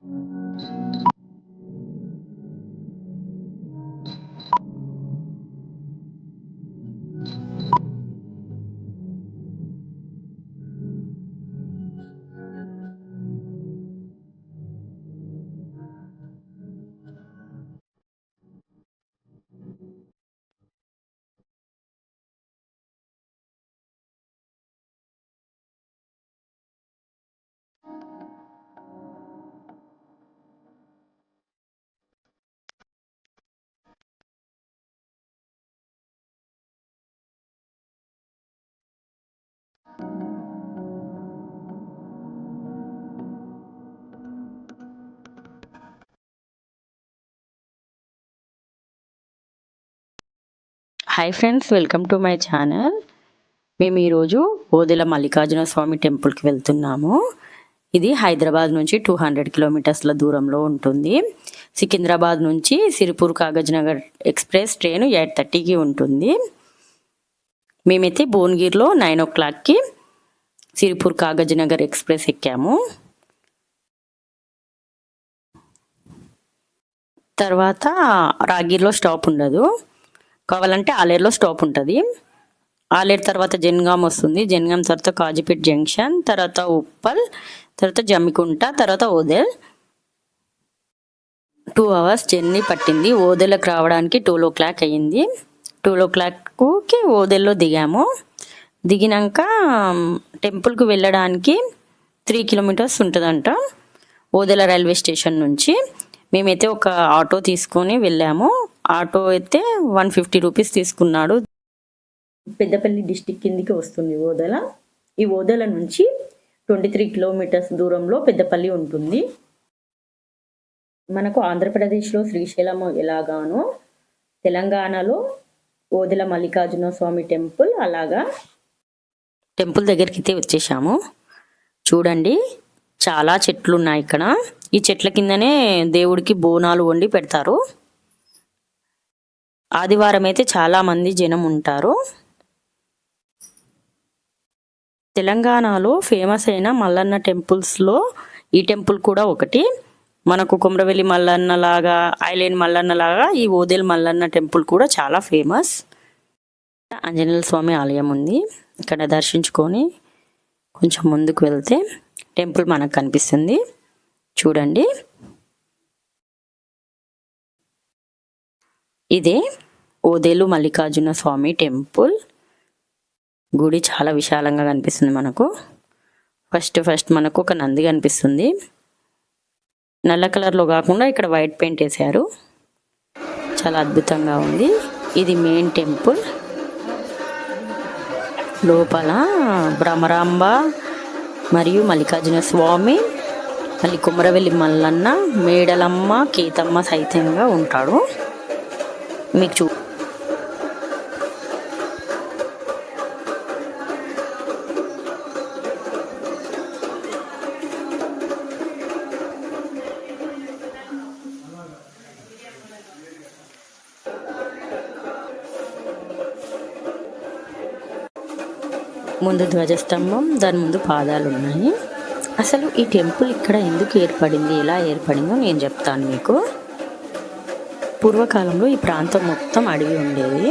Hi friends, welcome to my channel. మేము ఈరోజు ఓదెల మల్లికార్జున స్వామి టెంపుల్కి వెళ్తున్నాము. ఇది హైదరాబాద్ నుంచి 200 కిలోమీటర్స్ల దూరంలో ఉంటుంది. సికింద్రాబాద్ నుంచి సిరిపూర్ కాగజ్నగర్ ఎక్స్ప్రెస్ ట్రైన్ 8:30కి ఉంటుంది. మేమైతే భువనగిరిలో 9 o'clockకి సిరిపూర్ కాగజ్నగర్ ఎక్స్ప్రెస్ ఎక్కాము. తర్వాత రాగిరిలో స్టాప్ ఉండదు, కావాలంటే ఆలేరులో స్టాప్ ఉంటుంది. ఆలేరు తర్వాత జనగాం వస్తుంది. జనగాం తర్వాత కాజీపేట్ జంక్షన్, తర్వాత ఉప్పల్, తర్వాత జమ్మికుంట, తర్వాత ఓదెల్. 2 hours జర్నీ పట్టింది. ఓదెలకు రావడానికి 12 o'clock అయ్యింది. 12 o'clockకి ఓదెల్లో దిగాము. దిగినాక టెంపుల్కి వెళ్ళడానికి 3 kilometers ఉంటుందంట ఓదెల రైల్వే స్టేషన్ నుంచి. మేమైతే ఒక ఆటో తీసుకొని వెళ్ళాము. ఆటో అయితే 150 rupees తీసుకున్నాడు. పెద్దపల్లి డిస్టిక్ కిందికి వస్తుంది ఓదెల. ఈ ఓదెల నుంచి 23 kilometers దూరంలో పెద్దపల్లి ఉంటుంది. మనకు ఆంధ్రప్రదేశ్లో శ్రీశైలం ఎలాగానో తెలంగాణలో ఓదెల మల్లికార్జున స్వామి టెంపుల్ అలాగా. టెంపుల్ దగ్గరికి అయితే వచ్చేసాము. చూడండి, చాలా చెట్లు ఉన్నాయి ఇక్కడ. ఈ చెట్ల కిందనే దేవుడికి బోనాలు వండి పెడతారు. ఆదివారం అయితే చాలా మంది జనం ఉంటారు. తెలంగాణలో ఫేమస్ అయిన మల్లన్న టెంపుల్స్లో ఈ టెంపుల్ కూడా ఒకటి. మనకు కొమరవెల్లి మల్లన్న లాగా, ఐలేని మల్లన్న లాగా ఈ ఓదెల మల్లన్న టెంపుల్ కూడా చాలా ఫేమస్. ఆంజనేయ స్వామి ఆలయం ఉంది. ఇక్కడ దర్శించుకొని కొంచెం ముందుకు వెళ్తే టెంపుల్ మనకు కనిపిస్తుంది. చూడండి, ఇదే ఓదెలు మల్లికార్జున స్వామి టెంపుల్. గుడి చాలా విశాలంగా కనిపిస్తుంది మనకు. ఫస్ట్ మనకు ఒక నంది కనిపిస్తుంది. నల్ల కలర్లో కాకుండా ఇక్కడ వైట్ పెయింట్ వేశారు. చాలా అద్భుతంగా ఉంది. ఇది మెయిన్ టెంపుల్. లోపల భ్రమరాంబ మరియు మల్లికార్జున స్వామి, మళ్ళీ కుమరవెల్లి మల్లన్న, మేడలమ్మ, కేతమ్మ సైతంగా ఉంటాడు. మీకు ముందు ధ్వజస్తంభం, దాని ముందు పాదాలు ఉన్నాయి. అసలు ఈ టెంపుల్ ఇక్కడ ఎందుకు ఏర్పడింది, ఎలా ఏర్పడిందో నేను చెప్తాను మీకు. పూర్వకాలంలో ఈ ప్రాంతం మొత్తం అడవి ఉండేది.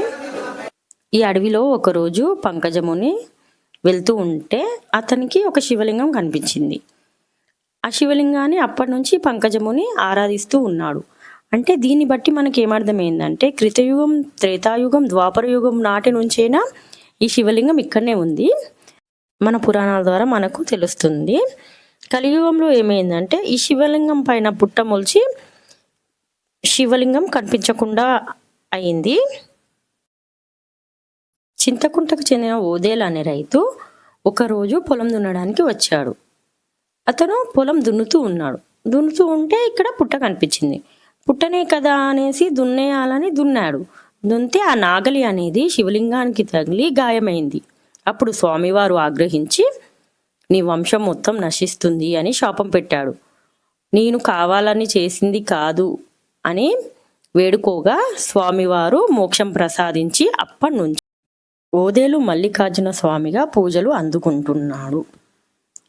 ఈ అడవిలో ఒకరోజు పంకజముని వెళ్తూ ఉంటే అతనికి ఒక శివలింగం కనిపించింది. ఆ శివలింగాన్ని అప్పటి నుంచి పంకజముని ఆరాధిస్తూ ఉన్నాడు. అంటే దీన్ని బట్టి మనకి ఏమర్థమైందంటే కృతయుగం, త్రేతాయుగం, ద్వాపర యుగం నాటి నుంచైనా ఈ శివలింగం ఇక్కడనే ఉంది. మన పురాణాల ద్వారా మనకు తెలుస్తుంది. కలియుగంలో ఏమైందంటే ఈ శివలింగం పైన పుట్ట మొలిచి శివలింగం కనిపించకుండా అయింది. చింతకుంటకు చెందిన ఓదేల్ అనే రైతు ఒకరోజు పొలం దున్నడానికి వచ్చాడు. అతను పొలం దున్నుతూ ఉంటే ఇక్కడ పుట్ట కనిపించింది. పుట్టనే కదా అనేసి దున్నేయాలని దున్నాడు. దున్నితే ఆ నాగలి అనేది శివలింగానికి తగిలి గాయమైంది. అప్పుడు స్వామివారు ఆగ్రహించి నీ వంశం మొత్తం నశిస్తుంది అని శాపం పెట్టాడు. నేను కావాలని చేసింది కాదు అని వేడుకోగా స్వామివారు మోక్షం ప్రసాదించి అప్పటి నుంచి ఓదేలు మల్లికార్జున స్వామిగా పూజలు అందుకుంటున్నాడు.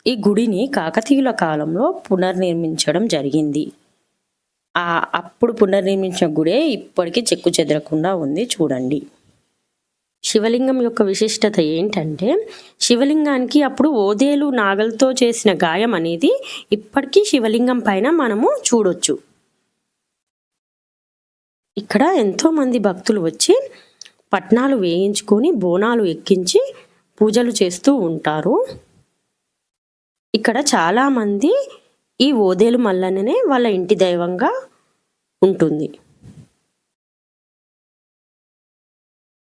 ఈ గుడిని కాకతీయుల కాలంలో పునర్నిర్మించడం జరిగింది. అప్పుడు పునర్నిర్మించిన గుడే ఇప్పటికీ చెక్కు చెదరకుండా ఉంది, చూడండి. శివలింగం యొక్క విశిష్టత ఏంటంటే, శివలింగానికి అప్పుడు ఓదేలు నాగలతో చేసిన గాయం అనేది ఇప్పటికీ శివలింగం పైన మనము చూడొచ్చు. ఇక్కడ ఎంతోమంది భక్తులు వచ్చి పట్నాలు వేయించుకొని బోనాలు ఎక్కించి పూజలు చేస్తూ ఉంటారు. ఇక్కడ చాలామంది ఈ ఓదేలు మల్లన్ననే వాళ్ళ ఇంటి దైవంగా ఉంటుంది.